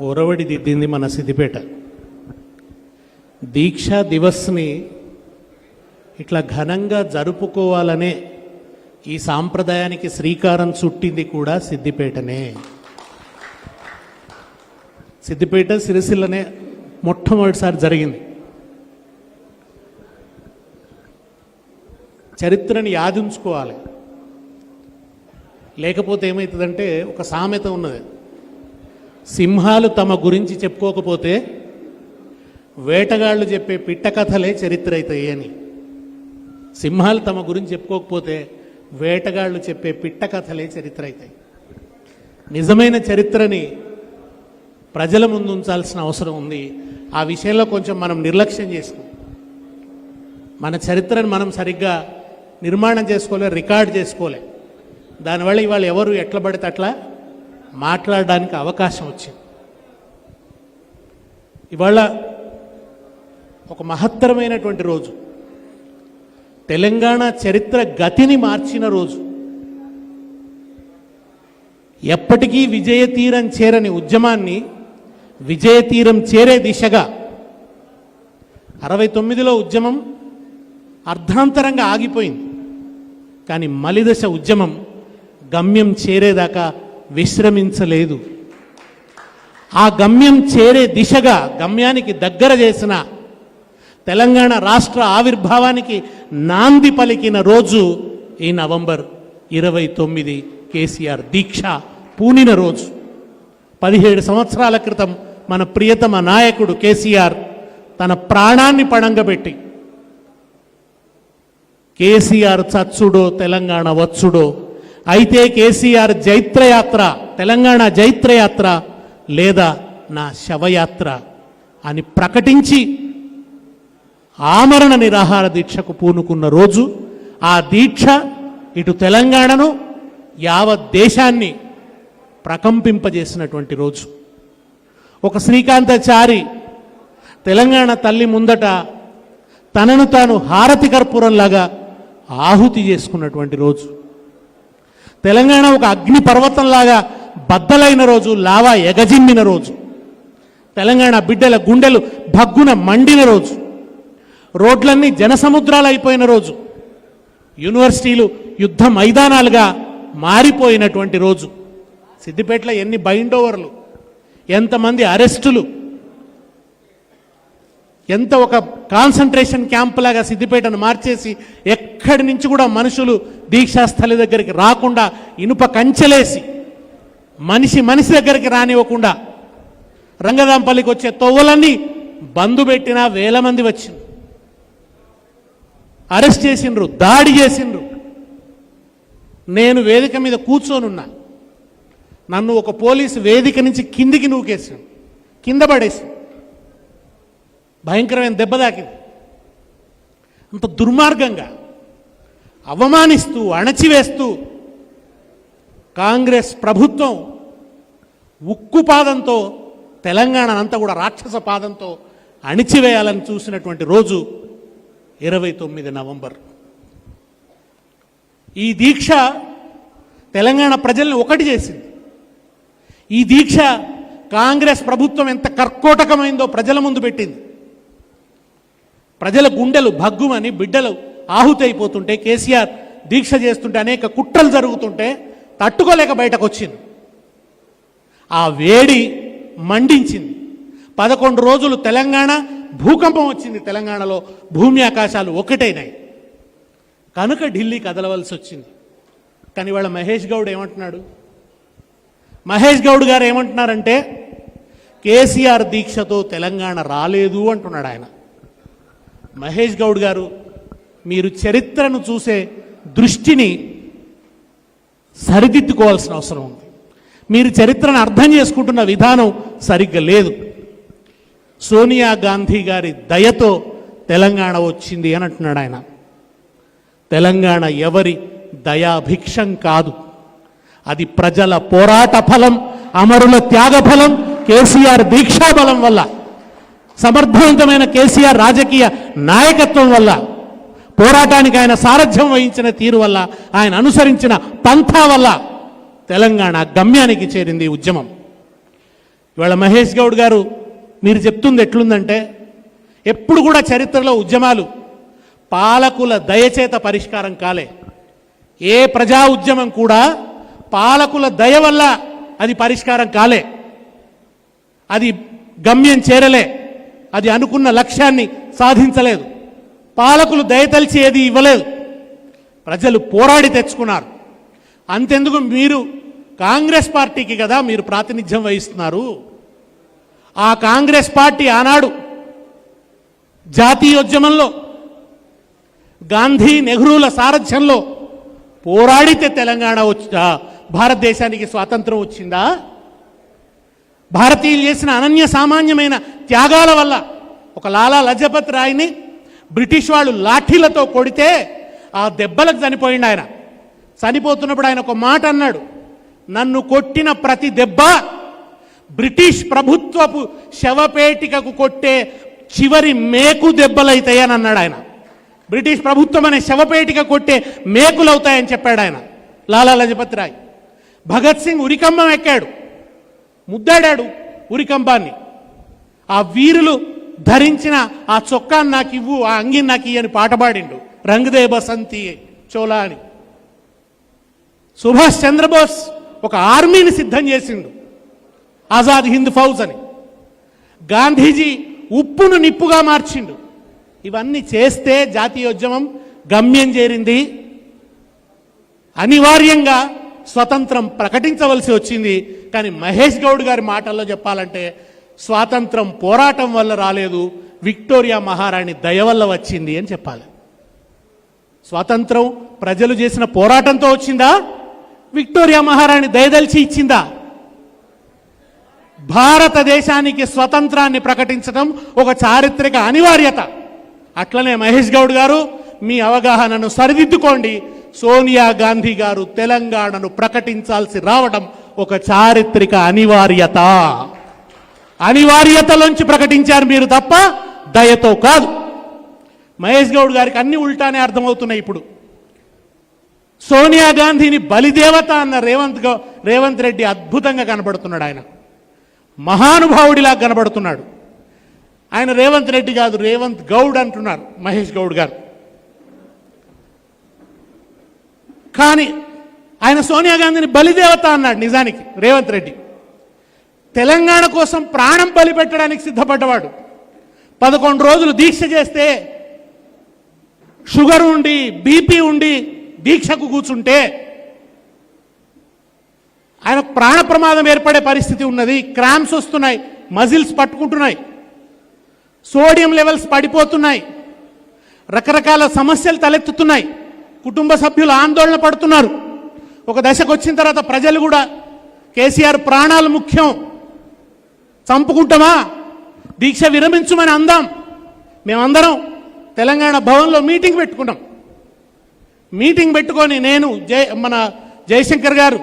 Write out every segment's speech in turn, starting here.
ఒరవడి దిద్దింది మన సిద్దిపేట. దీక్షా దివస్ని ఇట్లా ఘనంగా జరుపుకోవాలనే ఈ సాంప్రదాయానికి శ్రీకారం చుట్టింది కూడా సిద్దిపేటనే. సిద్దిపేట సిరిసిల్లనే మొట్టమొదటిసారి జరిగింది. చరిత్రని యాదించుకోవాలి, లేకపోతే ఏమవుతుందంటే ఒక సామెత ఉన్నది, సింహాలు తమ గురించి చెప్పుకోకపోతే వేటగాళ్ళు చెప్పే పిట్ట కథలే చరిత్ర అవుతాయి అని. సింహాలు తమ గురించి చెప్పుకోకపోతే వేటగాళ్ళు చెప్పే పిట్ట కథలే చరిత్ర అవుతాయి. నిజమైన చరిత్రని ప్రజల ముందు ఉంచాల్సిన అవసరం ఉంది. ఆ విషయంలో కొంచెం మనం నిర్లక్ష్యం చేసుకున్నాం. మన చరిత్రను మనం సరిగ్గా నిర్మాణం చేసుకోలే, రికార్డ్ చేసుకోలే. దానివల్ల ఇవాళ ఎవరు ఎట్లా పడితే అట్లా మాట్లాడడానికి అవకాశం వచ్చింది. ఇవాళ ఒక మహత్తరమైనటువంటి రోజు, తెలంగాణ చరిత్ర గతిని మార్చిన రోజు. ఎప్పటికీ విజయతీరం చేరని ఉద్యమాన్ని విజయతీరం చేరే దిశగా 69లో ఉద్యమం అర్ధాంతరంగా ఆగిపోయింది. కానీ మలిదశ ఉద్యమం గమ్యం చేరేదాకా విశ్రమించలేదు. ఆ గమ్యం చేరే దిశగా గమ్యానికి దగ్గర చేసిన, తెలంగాణ రాష్ట్ర ఆవిర్భావానికి నాంది పలికిన రోజు ఈ నవంబర్ 29 కేసీఆర్ దీక్ష పూనిన రోజు. 17 సంవత్సరాల క్రితం మన ప్రియతమ నాయకుడు కేసీఆర్ తన ప్రాణాన్ని పణంగబెట్టి కేసీఆర్ చచ్చుడో తెలంగాణ వచ్చుడో, అయితే కేసీఆర్ జైత్రయాత్ర, తెలంగాణ జైత్రయాత్ర లేదా నా శవయాత్ర అని ప్రకటించి ఆమరణ నిరాహార దీక్షకు పూనుకున్న రోజు. ఆ దీక్ష ఇటు తెలంగాణను యావత్ దేశాన్ని ప్రకంపింపజేసినటువంటి రోజు. ఒక శ్రీకాంతాచారి తెలంగాణ తల్లి ముందట తనను తాను హారతి కర్పూరంలాగా ఆహుతి చేసుకున్నటువంటి రోజు. తెలంగాణ ఒక అగ్ని పర్వతంలాగా బద్దలైన రోజు, లావా ఎగజిమ్మిన రోజు. తెలంగాణ బిడ్డల గుండెలు భగ్గున మండిన రోజు. రోడ్లన్నీ జనసముద్రాలు అయిపోయిన రోజు. యూనివర్సిటీలు యుద్ధ మైదానాలుగా మారిపోయినటువంటి రోజు. సిద్దిపేటలో ఎన్ని బైండోవర్లు, ఎంతమంది అరెస్టులు, ఎంత ఒక కాన్సన్ట్రేషన్ క్యాంప్ లాగా సిద్దిపేటను మార్చేసి ఎక్కడి నుంచి కూడా మనుషులు దీక్షాస్థలి దగ్గరికి రాకుండా ఇనుప కంచెలేసి మనిషి దగ్గరికి రానివ్వకుండా రంగదాంపల్లికి వచ్చే తొవ్వలన్నీ బంద్ పెట్టినా వేల మంది వచ్చిండ్రు, అరెస్ట్ చేసిండ్రు, దాడి చేసిండ్రు. నేను వేదిక మీద కూర్చోనున్నా, నన్ను ఒక పోలీసు వేదిక నుంచి కిందికి నూకేసాడు, కింద పడేసి భయంకరమైన దెబ్బ తాకింది. అంత దుర్మార్గంగా అవమానిస్తూ అణచివేస్తూ కాంగ్రెస్ ప్రభుత్వం ఉక్కు పాదంతో తెలంగాణనంతా కూడా రాక్షస పాదంతో అణిచివేయాలని చూసినటువంటి రోజు 29 నవంబర్. ఈ దీక్ష తెలంగాణ ప్రజల్ని ఒకటి చేసింది. ఈ దీక్ష కాంగ్రెస్ ప్రభుత్వం ఎంత కర్కోటకమైందో ప్రజల ముందు పెట్టింది. ప్రజల గుండెలు భగ్గుమని, బిడ్డలు ఆహుతి అయిపోతుంటే, కేసీఆర్ దీక్ష చేస్తుంటే, అనేక కుట్రలు జరుగుతుంటే తట్టుకోలేక బయటకు వచ్చింది. ఆ వేడి మండించింది. 11 రోజులు తెలంగాణ భూకంపం వచ్చింది. తెలంగాణలో భూమి ఆకాశాలు ఒకటైనాయి. కనుక ఢిల్లీ కదలవలసి వచ్చింది. కానీ వాళ్ళ మహేష్ గౌడ్ ఏమంటున్నాడు? మహేష్ గౌడ్ గారు ఏమంటున్నారంటే కేసీఆర్ దీక్షతో తెలంగాణ రాలేదు అంటున్నాడు ఆయన. మహేష్ గౌడ్ గారు, మీరు చరిత్రను చూసే దృష్టిని సరిదిద్దుకోవాల్సిన అవసరం ఉంది. మీరు చరిత్రను అర్థం చేసుకుంటున్న విధానం సరిగ్గా లేదు. సోనియా గాంధీ గారి దయతో తెలంగాణ వచ్చింది అని అంటున్నాడు ఆయన. తెలంగాణ ఎవరి దయాభిక్షం కాదు, అది ప్రజల పోరాట ఫలం, అమరుల త్యాగ ఫలం, కేసీఆర్ దీక్షాబలం వల్ల, సమర్థవంతమైన కేసీఆర్ రాజకీయ నాయకత్వం వల్ల, పోరాటానికి ఆయన సారథ్యం వహించిన తీరు వల్ల, ఆయన అనుసరించిన పంథా వల్ల తెలంగాణ గమ్యానికి చేరింది ఉద్యమం. ఇవాళ మహేష్ గౌడ్ గారు మీరు చెప్తుంది ఎట్లుందంటే, ఎప్పుడు కూడా చరిత్రలో ఉద్యమాలు పాలకుల దయచేత పరిష్కారం కాలే. ఏ ప్రజా ఉద్యమం కూడా పాలకుల దయ వల్ల అది పరిష్కారం కాలే, అది గమ్యం చేరలే, అది అనుకున్న లక్ష్యాన్ని సాధించలేదు. పాలకులు దయతలిచి ఏది ఇవ్వలేదు, ప్రజలు పోరాడి తెచ్చుకున్నారు. అంతెందుకు, మీరు కాంగ్రెస్ పార్టీకి కదా మీరు ప్రాతినిధ్యం వహిస్తున్నారు. ఆ కాంగ్రెస్ పార్టీ ఆనాడు జాతీయోద్యమంలో గాంధీ నెహ్రూల సారథ్యంలో పోరాడితే తెలంగాణ భారతదేశానికి స్వాతంత్రం వచ్చిందా? భారతీయులు చేసిన అనన్య సామాన్యమైన త్యాగాల వల్ల ఒక లాలా లజపత్ రాయ్ని బ్రిటిష్ వాళ్ళు లాఠీలతో కొడితే ఆ దెబ్బలకు చనిపోయిండు ఆయన. చనిపోతున్నప్పుడు ఆయన ఒక మాట అన్నాడు, నన్ను కొట్టిన ప్రతి దెబ్బ బ్రిటిష్ ప్రభుత్వపు శవపేటికకు కొట్టే చివరి మేకు దెబ్బలైతాయని అన్నాడు ఆయన. బ్రిటిష్ ప్రభుత్వం అనే శవపేటిక కొట్టే మేకులవుతాయని చెప్పాడు ఆయన, లాలా లజపత్ రాయ్. భగత్ సింగ్ ఉరికంబం ఎక్కాడు, ముద్దాడాడు ఉరికంబాన్ని. ఆ వీరులు ధరించిన ఆ చొక్కాన్ని నాకు ఇవ్వు, ఆ అంగిని నాకు ఇయ్యని పాట పాడిండు, రంగుదే బసంతి చోలా అని. సుభాష్ చంద్రబోస్ ఒక ఆర్మీని సిద్ధం చేసిండు, ఆజాద్ హింద్ ఫౌజ్ అని. గాంధీజీ ఉప్పును నిప్పుగా మార్చిండు. ఇవన్నీ చేస్తే జాతీయోద్యమం గమ్యం చేరింది. అనివార్యంగా స్వతంత్రం ప్రకటించవలసి వచ్చింది. కానీ మహేష్ గౌడ్ గారి మాటల్లో చెప్పాలంటే స్వాతంత్రం పోరాటం వల్ల రాలేదు, విక్టోరియా మహారాణి దయ వల్ల వచ్చింది అని చెప్పాలి. స్వాతంత్రం ప్రజలు చేసిన పోరాటంతో వచ్చిందా, విక్టోరియా మహారాణి దయదలిచి ఇచ్చిందా? భారతదేశానికి స్వతంత్రాన్ని ప్రకటించడం ఒక చారిత్రక అనివార్యత. అట్లనే మహేష్ గౌడ్ గారు మీ అవగాహనను సరిదిద్దుకోండి. సోనియా గాంధీ గారు తెలంగాణను ప్రకటించాల్సి రావడం ఒక చారిత్రక అనివార్యత. అనివార్యతలోంచి ప్రకటించారు మీరు తప్ప దయతో కాదు. మహేష్ గౌడ్ గారికి అన్ని ఉల్టానే అర్థమవుతున్నాయి. ఇప్పుడు సోనియా గాంధీని బలిదేవత అన్న రేవంత్ రెడ్డి అద్భుతంగా కనబడుతున్నాడు. ఆయన మహానుభావుడిలా కనబడుతున్నాడు. ఆయన రేవంత్ రెడ్డి కాదు, రేవంత్ గౌడ్ అంటున్నారు మహేష్ గౌడ్ గారు. కానీ ఆయన సోనియా గాంధీని బలిదేవత అన్నాడు. నిజానికి రేవంత్ రెడ్డి తెలంగాణ కోసం ప్రాణం బలి పెట్టడానికి సిద్ధపడ్డవాడు. 11 రోజులు దీక్ష చేస్తే, షుగర్ ఉండి బీపీ ఉండి దీక్షకు కూర్చుంటే ఆయన ప్రాణ ప్రమాదం ఏర్పడే పరిస్థితి ఉన్నది. క్రాంప్స్ వస్తున్నాయి, మజిల్స్ పట్టుకుంటున్నాయి, సోడియం లెవెల్స్ పడిపోతున్నాయి, రకరకాల సమస్యలు తలెత్తుతున్నాయి. కుటుంబ సభ్యులు ఆందోళన పడుతున్నారు. ఒక దశకు వచ్చిన తర్వాత ప్రజలు కూడా కేసీఆర్ ప్రాణాలు ముఖ్యం, చంపుకుంటామా, దీక్ష విరమించమని అందాం. మేమందరం తెలంగాణ భవన్లో మీటింగ్ పెట్టుకున్నాం. మీటింగ్ పెట్టుకొని నేను మన జయశంకర్ గారు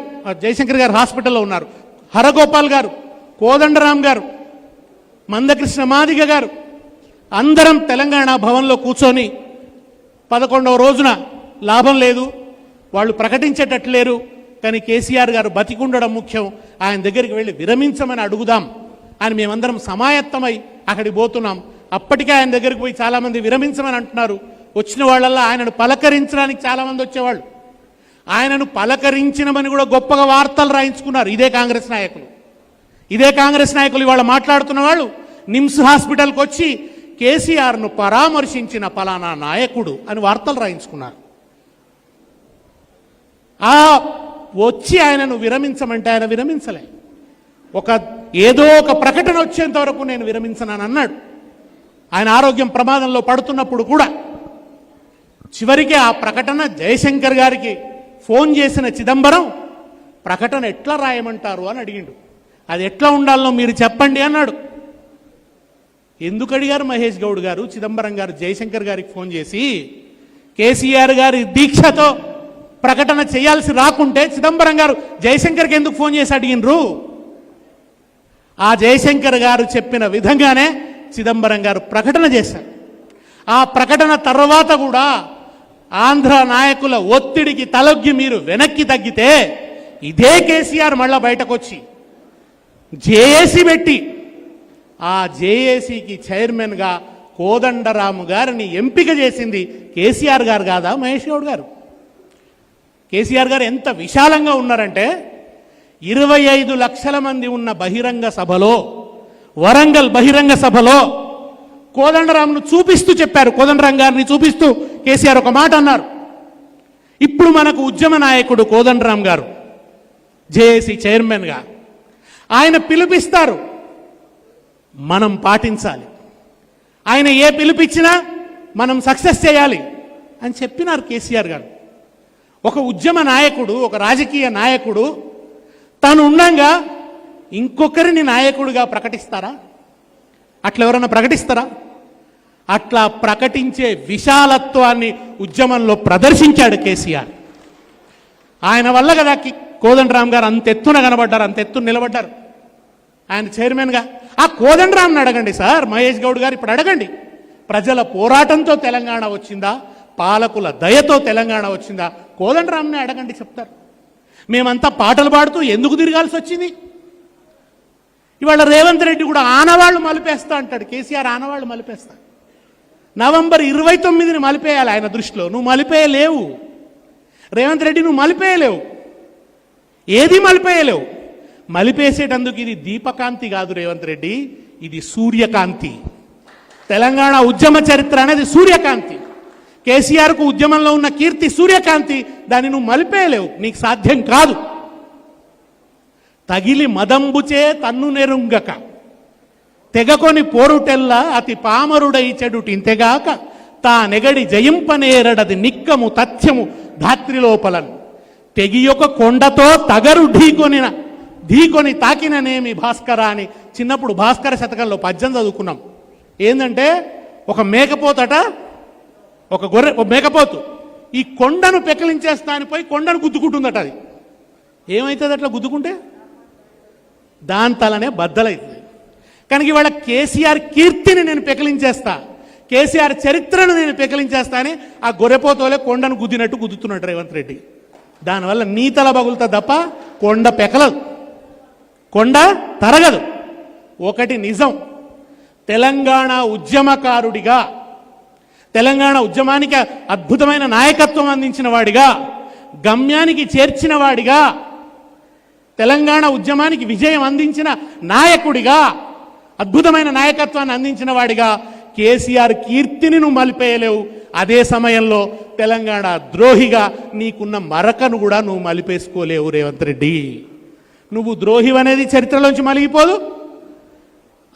హాస్పిటల్లో ఉన్నారు, హరగోపాల్ గారు, కోదండరాం గారు, మందకృష్ణ మాదిగ గారు, అందరం తెలంగాణ భవన్లో కూర్చొని 11వ రోజున లాభం లేదు, వాళ్ళు ప్రకటించేటట్లేరు, కానీ కేసీఆర్ గారు బతికుండడం ముఖ్యం, ఆయన దగ్గరికి వెళ్ళి విరమించమని అడుగుదాం అని మేమందరం సమాయత్తమై అక్కడికి పోతున్నాం. అప్పటికే ఆయన దగ్గరికి పోయి చాలామంది విరమించమని అంటున్నారు. వచ్చిన వాళ్ళల్లా ఆయనను పలకరించడానికి చాలామంది వచ్చేవాళ్ళు. ఆయనను పలకరించినమని కూడా గొప్పగా వార్తలు రాయించుకున్నారు ఇదే కాంగ్రెస్ నాయకులు. ఇవాళ మాట్లాడుతున్న వాళ్ళు నిమ్స్ హాస్పిటల్కి వచ్చి కేసీఆర్ను పరామర్శించిన పలానా నాయకుడు అని వార్తలు రాయించుకున్నారు. వచ్చి ఆయనను విరమించమంటే ఆయన విరమించలే. ఏదో ఒక ప్రకటన వచ్చేంత వరకు నేను విరమించనని అన్నాడు. ఆయన ఆరోగ్యం ప్రమాదంలో పడుతున్నప్పుడు కూడా చివరికి ఆ ప్రకటన జయశంకర్ గారికి ఫోన్ చేసిన చిదంబరం ప్రకటన ఎట్లా రాయమంటారు అని అడిగిండు. అది ఎట్లా ఉండాలనో మీరు చెప్పండి అన్నాడు. ఎందుకు అడిగారు మహేష్ గౌడ్ గారు? చిదంబరం గారు జయశంకర్ గారికి ఫోన్ చేసి కేసీఆర్ గారి దీక్షతో ప్రకటన చేయాల్సి రాకుంటే చిదంబరం గారు జయశంకర్కి ఎందుకు ఫోన్ చేసి అడిగినరు? ఆ జయశంకర్ గారు చెప్పిన విధంగానే చిదంబరం గారు ప్రకటన చేశారు. ఆ ప్రకటన తర్వాత కూడా ఆంధ్ర నాయకుల ఒత్తిడికి తలొగ్గి మీరు వెనక్కి తగ్గితే ఇదే కేసీఆర్ మళ్ళా బయటకు వచ్చి జేఏసీ పెట్టి ఆ జేఏసీకి చైర్మన్గా కోదండరాము గారిని ఎంపిక చేసింది కేసీఆర్ గారు కాదా, మహేష్ గౌడ్ గారు? కేసీఆర్ గారు ఎంత విశాలంగా ఉన్నారంటే 25 లక్షల మంది ఉన్న బహిరంగ సభలో, వరంగల్ బహిరంగ సభలో కోదండరామును చూపిస్తూ చెప్పారు. కోదండరాం గారిని చూపిస్తూ కేసీఆర్ ఒక మాట అన్నారు, ఇప్పుడు మనకు ఉద్యమ నాయకుడు కోదండరాం గారు జేఏసీ చైర్మన్గా, ఆయన పిలుపిస్తారు, మనం పాటించాలి, ఆయన ఏ పిలుపిచ్చినా మనం సక్సెస్ చేయాలి అని చెప్పినారు కేసీఆర్ గారు. ఒక ఉద్యమ నాయకుడు, ఒక రాజకీయ నాయకుడు తాను ఉండంగా ఇంకొకరిని నాయకుడిగా ప్రకటిస్తారా? అట్లా ఎవరన్నా ప్రకటిస్తారా? అట్లా ప్రకటించే విశాలత్వాన్ని ఉద్యమంలో ప్రదర్శించాడు కేసీఆర్. ఆయన వల్ల కదా కోదండరాం గారు అంతెత్తున కనబడ్డారు, అంతెత్తున నిలబడ్డారు ఆయన చైర్మన్గా. ఆ కోదండరాంని అడగండి సార్, మహేష్ గౌడ్ గారు ఇప్పుడు అడగండి, ప్రజల పోరాటంతో తెలంగాణ వచ్చిందా, పాలకుల దయతో తెలంగాణ వచ్చిందా? కోదండరాంని అడగండి, చెప్తారు. మేమంతా పాటలు పాడుతూ ఎందుకు తిరగాల్సి వచ్చింది? ఇవాళ రేవంత్ రెడ్డి కూడా ఆనవాళ్లు మలిపేస్తా అంటాడు. కేసీఆర్ ఆనవాళ్లు మలిపేస్తా, నవంబర్ 29ని మలిపేయాలి ఆయన దృష్టిలో. నువ్వు మలిపేయలేవు రేవంత్ రెడ్డి, నువ్వు మలిపేయలేవు, ఏది మలిపేయలేవు. మలిపేసేటందుకు ఇది దీపకాంతి కాదు రేవంత్ రెడ్డి, ఇది సూర్యకాంతి. తెలంగాణ ఉద్యమ చరిత్ర అనేది సూర్యకాంతి. కేసీఆర్కు ఉద్యమంలో ఉన్న కీర్తి సూర్యకాంతి, దాన్ని నువ్వు మలిపేయలేవు, నీకు సాధ్యం కాదు. తగిలి మదంబుచే తన్ను నెరుంగక తెగకొని పోరుటెల్ల అతి పామరుడై చెడుటింతెగాక తా నెగడి జయింపనేరడది నిక్కము తథ్యము ధాత్రి లోపలను తెగియొక కొండతో తగరు ఢీకొని తాకిననేమి భాస్కర అని చిన్నప్పుడు భాస్కర శతకంలో పద్యం చదువుకున్నాం. ఏంటంటే ఒక మేకపోతట, ఒక మేకపోతు ఈ కొండను పెకలించేస్తా అని పోయి కొండను గుద్దుకుంటుందట. అది ఏమవుతుంది అట్లా గుద్దుకుంటే? దాని తలనే బద్దలవుతుంది. కనుక ఇవాళ కేసీఆర్ కీర్తిని నేను పెకలించేస్తా, కేసీఆర్ చరిత్రను నేను పెకలించేస్తా అని ఆ గొర్రెపోతోలే కొండను గుద్దినట్టు గుద్దుతున్నాడు రేవంత్ రెడ్డి. దానివల్ల నీ తల బగులుతా తప్ప కొండ పెకలదు, కొండ తరగదు. ఒకటి నిజం, తెలంగాణ ఉద్యమకారుడిగా, తెలంగాణ ఉద్యమానికి అద్భుతమైన నాయకత్వం అందించిన వాడిగా, గమ్యానికి చేర్చిన వాడిగా, తెలంగాణ ఉద్యమానికి విజయం అందించిన నాయకుడిగా, అద్భుతమైన నాయకత్వాన్ని అందించిన వాడిగా కేసీఆర్ కీర్తిని నువ్వు మలిపేయలేవు. అదే సమయంలో తెలంగాణ ద్రోహిగా నీకున్న మరకను కూడా నువ్వు మలిపేసుకోలేవు రేవంత్ రెడ్డి. నువ్వు ద్రోహి అనేది చరిత్రలోంచి మలిగిపోదు,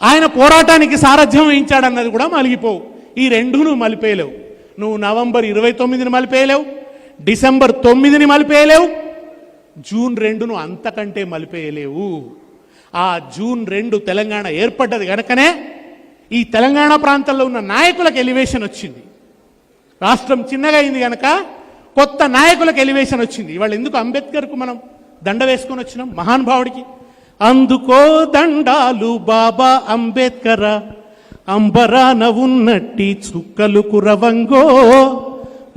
ఆయన పోరాటానికి సారథ్యం వహించాడన్నది కూడా మలిగిపోవు. ఈ రెండు నువ్వు మలిపేయలేవు. నువ్వు నవంబర్ 29ని మలిపేయలేవు, డిసెంబర్ 9ని మలిపేయలేవు, జూన్ 2ను అంతకంటే మలిపేయలేవు. ఆ జూన్ 2 తెలంగాణ ఏర్పడ్డది కనుకనే ఈ తెలంగాణ ప్రాంతంలో ఉన్న నాయకులకు ఎలివేషన్ వచ్చింది. రాష్ట్రం చిన్నగా అయింది కనుక కొత్త నాయకులకు ఎలివేషన్ వచ్చింది. ఇవాళ ఎందుకు అంబేద్కర్కు మనం దండ వేసుకొని వచ్చినాం, మహానుభావుడికి? అందుకో దండాలు బాబా అంబేద్కర, అంబరాన ఉన్నట్టి చుక్కలు కురవంగో,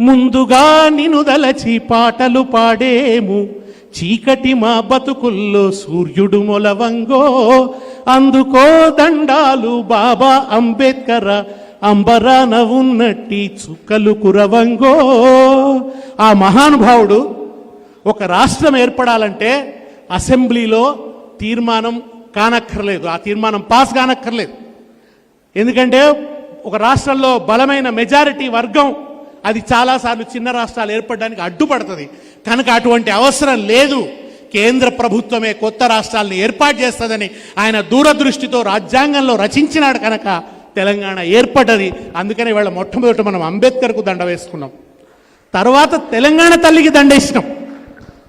ముందుగా నినుదలచి పాటలు పాడేము, చీకటి మా బతుకుల్లో సూర్యుడు మొలవంగో. అందుకో దండాలు బాబా అంబేద్కర, అంబరాన ఉన్నట్టి చుక్కలు కురవంగో. ఆ మహానుభావుడు ఒక రాష్ట్రం ఏర్పడాలంటే అసెంబ్లీలో తీర్మానం కానక్కర్లేదు, ఆ తీర్మానం పాస్ కానక్కర్లేదు. ఎందుకంటే ఒక రాష్ట్రంలో బలమైన మెజారిటీ వర్గం అది చాలాసార్లు చిన్న రాష్ట్రాలు ఏర్పడడానికి అడ్డుపడుతుంది. కనుక అటువంటి అవసరం లేదు, కేంద్ర ప్రభుత్వమే కొత్త రాష్ట్రాలను ఏర్పాటు చేస్తుందని ఆయన దూరదృష్టితో రాజ్యాంగంలో రచించినాడు కనుక తెలంగాణ ఏర్పడ్డది. అందుకని ఇవాళ మొట్టమొదట మనం అంబేద్కర్కు దండ వేసుకున్నాం, తర్వాత తెలంగాణ తల్లికి దండేసినాం.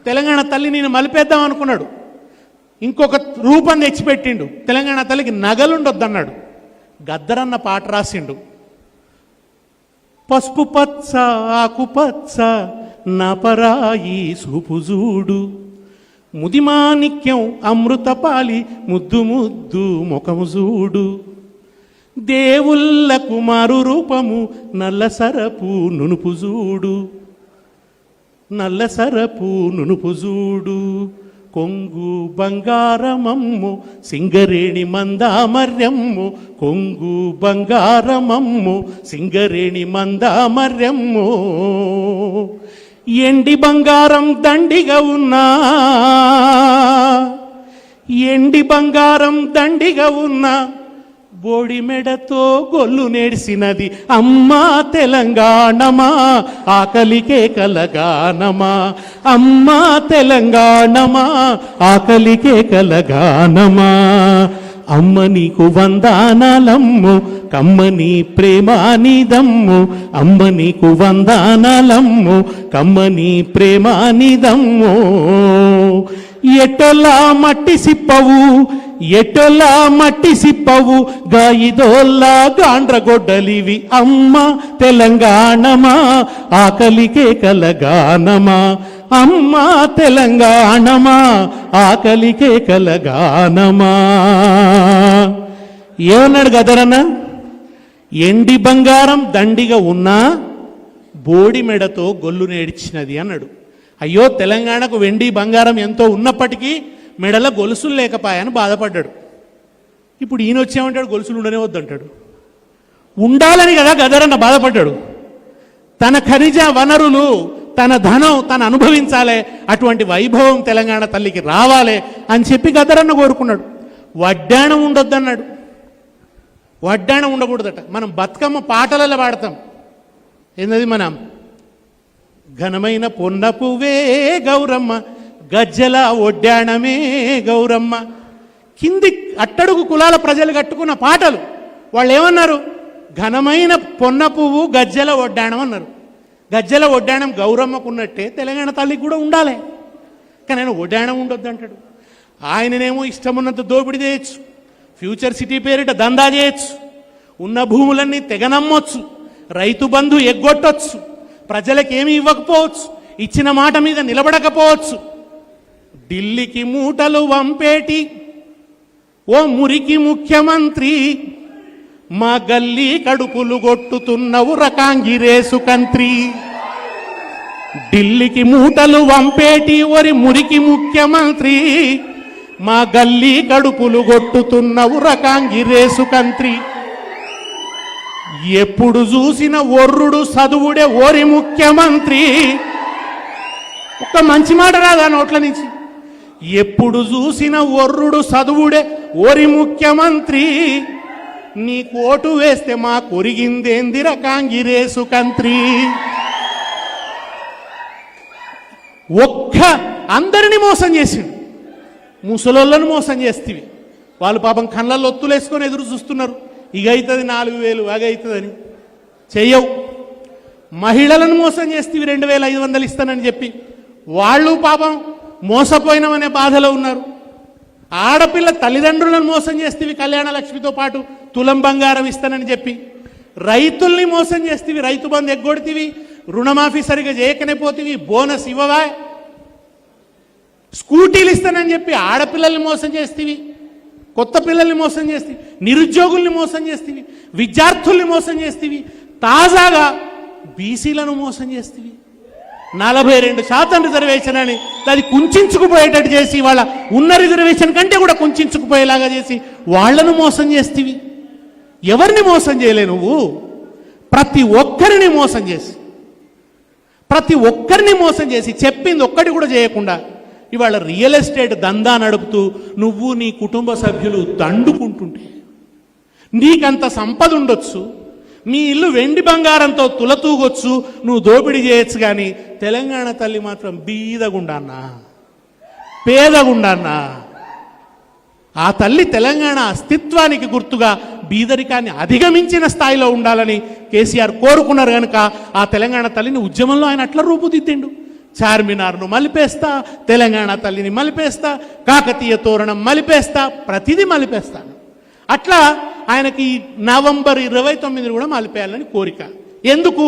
తెలంగాణ తల్లి నేను మలిపేద్దాం అనుకున్నాడు, ఇంకొక రూపం తెచ్చిపెట్టిండు. తెలంగాణ తల్లికి నగలుండొద్దన్నాడు, గద్దరన్న పాట రాసిండు. పసుపు పచ్చ ఆకుపచ్చ నపరాయి సూపుజూడు, ముదిమాణిక్యం అమృతపాలి ముద్దు ముద్దు ముఖము చూడు, దేవుళ్ళకు మారు రూపము నల్లసరపు నునుపు చూడు, నల్లసరపు నునుపు చూడు, కొంగు బంగారమమ్ము సింగరేణి మందామర్యమ్ము కొంగు బంగారమమ్ము సింగరేణి మందామర్యమ్ము ఎండి బంగారం దండిగా ఉన్నా ఎండి బంగారం దండిగా ఉన్నా బోడి మెడతో గొల్లు నేర్సినది అమ్మా తెలంగాణమా ఆకలికే కలగానమా అమ్మా తెలంగాణమా ఆకలికే కలగానమా అమ్మ నీకు వందనాలమ్ము కమ్మని ప్రేమానిదమ్ము అమ్మ నీకు వందనాలమ్ము కమ్మని ప్రేమానిదమ్ము ఎటలా మట్టి సిప్పవు ఎటలా మట్టి సిప్పవు గాయిదోల్లా గాండ్రగొడ్డలివి అమ్మ తెలంగాణమా ఆకలికే కలగానమా అమ్మ తెలంగాణమా ఆకలికే కలగానమా ఏమన్నాడు గదరన్న ఎండి బంగారం దండిగా ఉన్నా బోడి మెడతో గొల్లు నేడిచినది అన్నాడు. అయ్యో తెలంగాణకు వెండి బంగారం ఎంతో ఉన్నప్పటికీ మెడల గొలుసులు లేకపాయని బాధపడ్డాడు. ఇప్పుడు ఈయన వచ్చేమంటాడు గొలుసులు ఉండనే వద్దంటాడు. ఉండాలని కదా గదరన్న బాధపడ్డాడు. తన ఖనిజ వనరులు తన ధనం తను అనుభవించాలి, అటువంటి వైభవం తెలంగాణ తల్లికి రావాలి అని చెప్పి గదరన్న కోరుకున్నాడు. వడ్డాణం ఉండొద్దన్నాడు. వడ్డాణం ఉండకూడదట. మనం బతుకమ్మ పాటలలో పాడతాం. ఏంటది మనం ఘనమైన పొన్న పువ్వే గౌరమ్మ గజ్జల ఒడ్డాణమే గౌరమ్మ. కింది అట్టడుగు కులాల ప్రజలు కట్టుకున్న పాటలు. వాళ్ళు ఏమన్నారు? ఘనమైన పొన్న పువ్వు గజ్జల ఒడ్డాణం అన్నారు. గజ్జల ఒడ్డాణం గౌరమ్మకు ఉన్నట్టే తెలంగాణ తల్లికి కూడా ఉండాలి. కానీ ఆయన ఒడ్డాణం ఉండొద్దు అంటాడు. ఆయననేమో ఇష్టమున్నంత దోపిడీ చేయొచ్చు, ఫ్యూచర్ సిటీ పేరిట దందా చేయొచ్చు, ఉన్న భూములన్నీ తెగనమ్మొచ్చు, రైతు బంధు ఎగ్గొట్టొచ్చు, ప్రజలకేమీ ఇవ్వకపోవచ్చు, ఇచ్చిన మాట మీద నిలబడకపోవచ్చు. ఢిల్లీకి మూటలు వంపేటి ఓ మురికి ముఖ్యమంత్రి మా గల్లీ కడుపులు కొట్టుతున్నవు రకాంగిరేసు కంత్రి. ఢిల్లీకి మూటలు వంపేటి ఒరి మురికి ముఖ్యమంత్రి మా గల్లీ కడుపులు కొట్టుతున్నవు రకాంగిరేసు కంత్రి. ఎప్పుడు చూసిన ఒర్రుడు చదువుడే ఓరి ముఖ్యమంత్రి. ఒక్క మంచి మాట రాదా నోట్ల నుంచి? ఎప్పుడు చూసిన ఒర్రుడు చదువుడే ఓరి ముఖ్యమంత్రి. నీ కోటు వేస్తే మా కొరిగిందేందిర కాంగిరేసు కంత్రి. ఒక్క అందరినీ మోసం చేసిండు. ముసలోళ్ళను మోసం చేస్తేవి వాళ్ళు పాపం కళ్ళల్లో ఒత్తులేసుకొని ఎదురు చూస్తున్నారు. ఇక అవుతుంది 4,000 అగవుతుందని చెయ్యవు. మహిళలను మోసం చేస్తేవి 2,500 ఇస్తానని చెప్పి వాళ్ళు పాపం మోసపోయినామనే బాధలో ఉన్నారు. ఆడపిల్ల తల్లిదండ్రులను మోసం చేస్తేవి కళ్యాణ లక్ష్మితో పాటు తులం బంగారం ఇస్తానని చెప్పి. రైతుల్ని మోసం చేస్తేవి రైతు బంధు ఎగ్గొడితివి, రుణమాఫీ సరిగా చేయకనే పోతివి, బోనస్ ఇవ్వవా, స్కూటీలు ఇస్తానని చెప్పి ఆడపిల్లల్ని మోసం చేస్తేవి, కొత్త పిల్లల్ని మోసం చేస్తేవి, నిరుద్యోగుల్ని మోసం చేస్తేవి, విద్యార్థుల్ని మోసం చేస్తేవి, తాజాగా బీసీలను మోసం చేస్తేవి. 42% రిజర్వేషన్ అని అది కుంచుకుపోయేటట్టు చేసి వాళ్ళ ఉన్న రిజర్వేషన్ కంటే కూడా కుంచుకుపోయేలాగా చేసి వాళ్లను మోసం చేస్తేవి. ఎవరిని మోసం చేయలే నువ్వు? ప్రతి ఒక్కరిని మోసం చేసి, ప్రతి ఒక్కరిని మోసం చేసి చెప్పింది ఒక్కటి కూడా చేయకుండా ఇవాళ రియల్ ఎస్టేట్ దందా నడుపుతూ నువ్వు నీ కుటుంబ సభ్యులు దండుకుంటుంటే నీకంత సంపద ఉండొచ్చు, మీ ఇల్లు వెండి బంగారంతో తులతూగొచ్చు, నువ్వు దోపిడీ చేయొచ్చు. కానీ తెలంగాణ తల్లి మాత్రం బీదగుండాన్నా, పేదగుండాన్నా. ఆ తల్లి తెలంగాణ అస్తిత్వానికి గుర్తుగా బీదరికాన్ని అధిగమించిన స్థాయిలో ఉండాలని కేసీఆర్ కోరుకున్నారు. కనుక ఆ తెలంగాణ తల్లిని ఉద్యమంలో ఆయన అట్లా రూపుదిద్దిండు. చార్మినార్ను మలిపేస్తా, తెలంగాణ తల్లిని మలిపేస్తా, కాకతీయ తోరణం మలిపేస్తా, ప్రతిదీ మలిపేస్తాను. అట్లా ఆయనకి నవంబర్ 29 కూడా మలిపేయాలని కోరిక. ఎందుకు?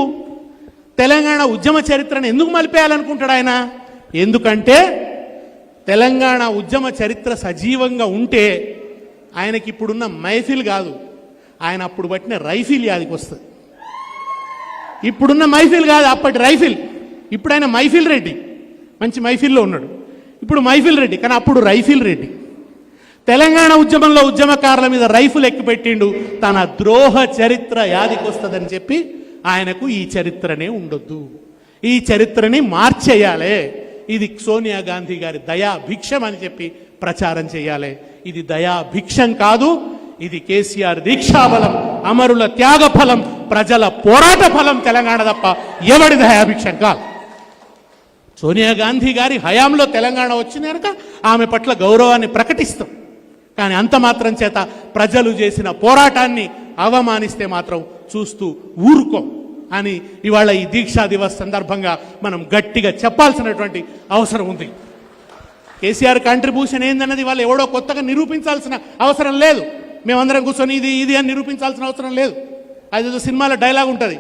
తెలంగాణ ఉద్యమ చరిత్రను ఎందుకు మలిపేయాలనుకుంటాడు ఆయన? ఎందుకంటే తెలంగాణ ఉద్యమ చరిత్ర సజీవంగా ఉంటే ఆయనకి ఇప్పుడున్న మైఫిల్ కాదు, ఆయన అప్పుడు పట్టిన రైఫిల్ యాదికి వస్తుంది. ఇప్పుడున్న మైఫిల్ కాదు, అప్పటి రైఫిల్. ఇప్పుడు ఆయన మైఫిల్ రెడ్డి, మంచి మైఫిల్లో ఉన్నాడు. ఇప్పుడు మైఫిల్ రెడ్డి, కానీ అప్పుడు రైఫిల్ రెడ్డి. తెలంగాణ ఉద్యమంలో ఉద్యమకారుల మీద రైఫిల్ ఎక్కుపెట్టిండు. తన ద్రోహ చరిత్ర యాదికొస్తుందని చెప్పి ఆయనకు ఈ చరిత్రనే ఉండొద్దు, ఈ చరిత్రని మార్చేయాలి, ఇది సోనియా గాంధీ గారి దయా భిక్షం అని చెప్పి ప్రచారం చేయాలి. ఇది దయా భిక్షం కాదు, ఇది కేసీఆర్ దీక్షాబలం, అమరుల త్యాగ ఫలం, ప్రజల పోరాట ఫలం తెలంగాణ తప్ప ఎవడి దయాభిక్షం కాదు. సోనియా గాంధీ గారి హయాంలో తెలంగాణ వచ్చింది కనుక ఆమె పట్ల గౌరవాన్ని ప్రకటిస్తాం. కానీ అంత మాత్రం చేత ప్రజలు చేసిన పోరాటాన్ని అవమానిస్తే మాత్రం చూస్తూ ఊరుకో అని ఇవాళ ఈ దీక్షా దివస్ సందర్భంగా మనం గట్టిగా చెప్పాల్సినటువంటి అవసరం ఉంది. కేసీఆర్ కాంట్రిబ్యూషన్ ఏందన్నది వాళ్ళు ఎవడో కొత్తగా నిరూపించాల్సిన అవసరం లేదు. మేమందరం కూర్చొని ఇది ఇది అని నిరూపించాల్సిన అవసరం లేదు. అదేదో సినిమాలో డైలాగ్ ఉంటుంది,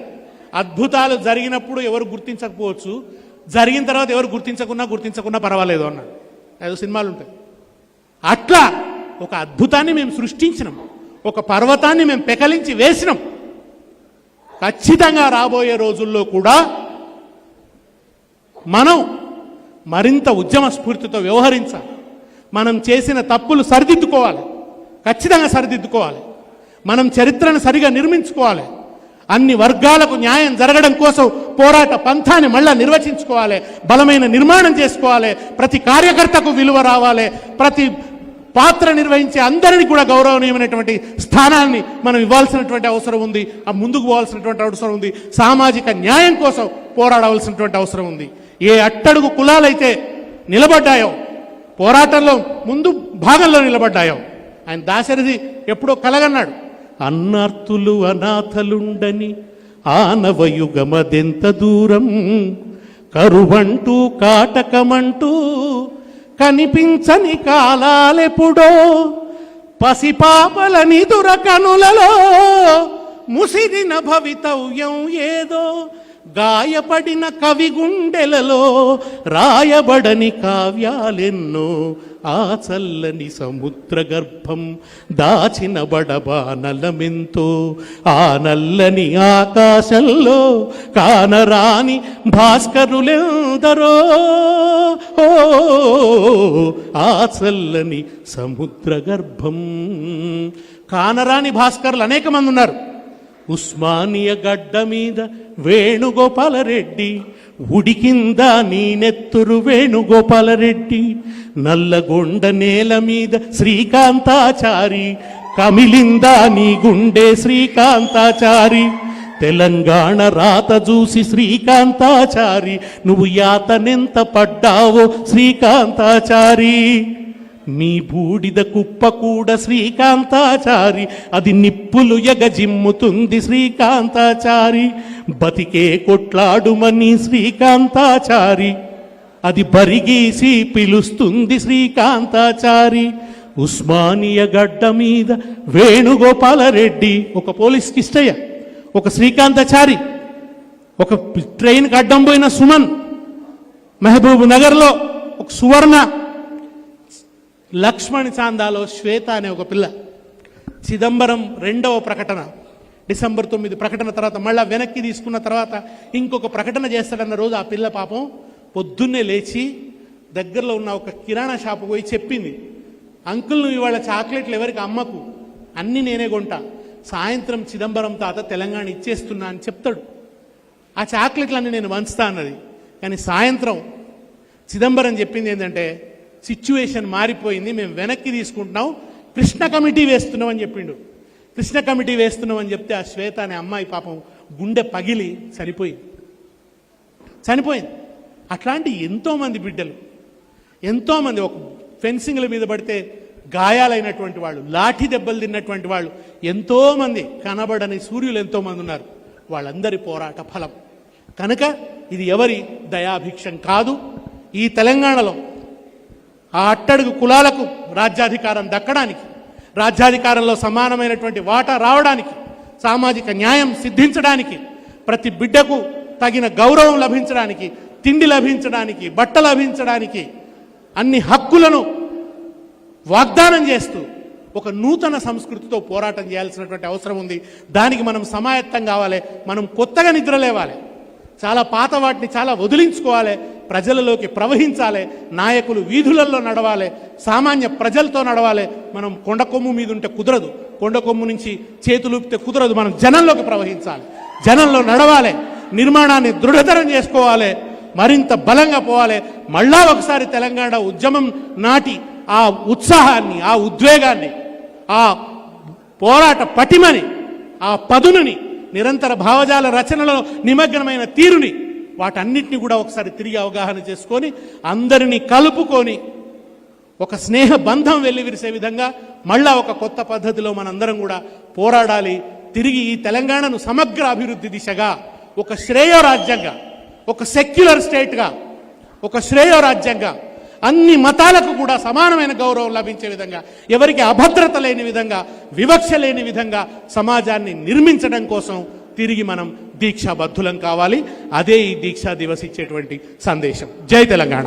అద్భుతాలు జరిగినప్పుడు ఎవరు గుర్తించకపోవచ్చు, జరిగిన తర్వాత ఎవరు గుర్తించకున్నా పర్వాలేదు అన్నాడు. అదేదో సినిమాలు ఉంటాయి. అట్లా ఒక అద్భుతాన్ని మేము సృష్టించినాం, ఒక పర్వతాన్ని మేము పెకలించి వేసినాం. ఖచ్చితంగా రాబోయే రోజుల్లో కూడా మనం మరింత ఉద్యమ స్ఫూర్తితో వ్యవహరించాలి. మనం చేసిన తప్పులు సరిదిద్దుకోవాలి, ఖచ్చితంగా సరిదిద్దుకోవాలి. మనం చరిత్రను సరిగా నిర్మించుకోవాలి. అన్ని వర్గాలకు న్యాయం జరగడం కోసం పోరాట పంథాన్ని మళ్ళా నిర్వచించుకోవాలి, బలమైన నిర్మాణం చేసుకోవాలి. ప్రతి కార్యకర్తకు విలువ రావాలి, ప్రతి పాత్ర నిర్వహించే అందరినీ కూడా గౌరవనీయమైనటువంటి స్థానాన్ని మనం ఇవ్వాల్సినటువంటి అవసరం ఉంది. ఆ ముందుకు పోవాల్సినటువంటి అవసరం ఉంది. సామాజిక న్యాయం కోసం పోరాడవలసినటువంటి అవసరం ఉంది. ఏ అట్టడుగు కులాలైతే నిలబడ్డాయో, పోరాటంలో ముందు భాగంలో నిలబడ్డాయో, ఆయన దాశరథి ఎప్పుడో కలగన్నాడు, అన్నార్తులు అనాథలుండని ఆనవయుగమదెంత దూరం, కరువంటూ కాటకమంటూ కనిపించని కాలాలెప్పుడో, పసిపాపల నిదుర కనులలో ముసిరిన భవితవ్యం ఏదో, గాయపడిన కవి గుండెలలో రాయబడని కావ్యాలెన్నో, ఆ చల్లని సముద్ర గర్భం దాచిన బడబానలమెంతో, ఆ నల్లని ఆకాశంలో కానరాని భాస్కరులెందరో, ఆ చల్లని సముద్ర గర్భం. కానరాని భాస్కరులు అనేక మంది ఉన్నారు. ఉస్మానియా గడ్డ మీద వేణుగోపాలరెడ్డి, ఉడికింద నీ నెత్తురు వేణుగోపాలరెడ్డి, నల్లగొండ నేల మీద శ్రీకాంతాచారి, కమిలిందా నీ గుండె శ్రీకాంతాచారి, తెలంగాణ రాత చూసి శ్రీకాంతాచారి, నువ్వు యాతనెంత పడ్డావో శ్రీకాంతాచారి, నీ బూడిద కుప్ప కూడా శ్రీకాంతాచారి, అది నిప్పులు ఎగజిమ్ముతుంది శ్రీకాంతాచారి, బతికే కొట్లాడుమని శ్రీకాంతాచారి, అది బరిగీసి పిలుస్తుంది శ్రీకాంతాచారి. ఉస్మానియా గడ్డ మీద వేణుగోపాలరెడ్డి, ఒక పోలీస్ కిష్టయ్య, ఒక శ్రీకాంతాచారి, ఒక ట్రైన్కి అడ్డం పోయిన సుమన్, మహబూబ్ నగర్లో ఒక సువర్ణ, లక్ష్మణ్ చాందాలో శ్వేత అనే ఒక పిల్ల. చిదంబరం 2వ ప్రకటన డిసెంబర్ 9 ప్రకటన తర్వాత మళ్ళీ వెనక్కి తీసుకున్న తర్వాత ఇంకొక ప్రకటన చేస్తాడన్న రోజు ఆ పిల్ల పాపం పొద్దున్నే లేచి దగ్గరలో ఉన్న ఒక కిరాణా షాపు పోయి చెప్పింది, అంకుల్ నువ్వు ఇవాళ చాక్లెట్లు ఎవరికి అమ్మకు, అన్నీ నేనే కొంటా, సాయంత్రం చిదంబరం తాత తెలంగాణ ఇచ్చేస్తున్నా అని చెప్తాడు. ఆ చాక్లెట్లన్నీ నేను వంచుతా అన్నది. కానీ సాయంత్రం చిదంబరం చెప్పింది ఏంటంటే, సిచ్యువేషన్ మారిపోయింది, మేము వెనక్కి తీసుకుంటున్నాం, కృష్ణ కమిటీ వేస్తున్నాం అని చెప్పిండు. కృష్ణ కమిటీ వేస్తున్నాం అని చెప్తే ఆ శ్వేత అనే అమ్మాయి పాపం గుండె పగిలి చనిపోయింది. అట్లాంటి ఎంతోమంది బిడ్డలు, ఎంతోమంది ఒక ఫెన్సింగ్ల మీద పడితే గాయాలైనటువంటి వాళ్ళు, లాఠీ దెబ్బలు తిన్నటువంటి వాళ్ళు ఎంతోమంది, కనబడని సూర్యులు ఎంతోమంది ఉన్నారు. వాళ్ళందరి పోరాట ఫలం కనుక ఇది ఎవరి దయాభిక్షం కాదు. ఈ తెలంగాణలో ఆ అట్టడుగు కులాలకు రాజ్యాధికారం దక్కడానికి, రాజ్యాధికారంలో సమానమైనటువంటి వాటా రావడానికి, సామాజిక న్యాయం సిద్ధించడానికి, ప్రతి బిడ్డకు తగిన గౌరవం లభించడానికి, తిండి లభించడానికి, బట్ట లభించడానికి, అన్ని హక్కులను వాగ్దానం చేస్తూ ఒక నూతన సంస్కృతితో పోరాటం చేయాల్సినటువంటి అవసరం ఉంది. దానికి మనం సమాయత్తం కావాలి. మనం కొత్తగా నిద్రలేవాలి. చాలా పాత వాటిని చాలా వదిలించుకోవాలి. ప్రజలలోకి ప్రవహించాలి, నాయకులు వీధులలో నడవాలి, సామాన్య ప్రజలతో నడవాలి. మనం కొండకొమ్ము మీద ఉంటే కుదరదు, కొండకొమ్ము నుంచి చేతులూపితే కుదరదు. మనం జనంలోకి ప్రవహించాలి, జనంలో నడవాలి, నిర్మాణాన్ని దృఢతరం చేసుకోవాలి, మరింత బలంగా పోవాలి. మళ్ళా ఒకసారి తెలంగాణ ఉద్యమం నాటి ఆ ఉత్సాహాన్ని, ఆ ఉద్వేగాన్ని, ఆ పోరాట పటిమని, ఆ పదునుని, నిరంతర భావజాల రచనలో నిమగ్నమైన తీరుని, వాటన్నిటిని కూడా ఒకసారి తిరిగి అవగాహన చేసుకొని అందరినీ కలుపుకొని ఒక స్నేహ బంధం వెల్లివిరిసే విధంగా మళ్ళా ఒక కొత్త పద్ధతిలో మనందరం కూడా పోరాడాలి. తిరిగి ఈ తెలంగాణను సమగ్ర అభివృద్ధి దిశగా ఒక శ్రేయోరాజ్యంగా, ఒక సెక్యులర్ స్టేట్గా, ఒక శ్రేయోరాజ్యంగా, అన్ని మతాలకు కూడా సమానమైన గౌరవం లభించే విధంగా, ఎవరికి అభద్రత లేని విధంగా, వివక్ష లేని విధంగా సమాజాన్ని నిర్మించడం కోసం తిరిగి మనం దీక్షాబద్ధులం కావాలి. అదే ఈ దీక్షా దివస్ ఇచ్చేటువంటి సందేశం. జై తెలంగాణ.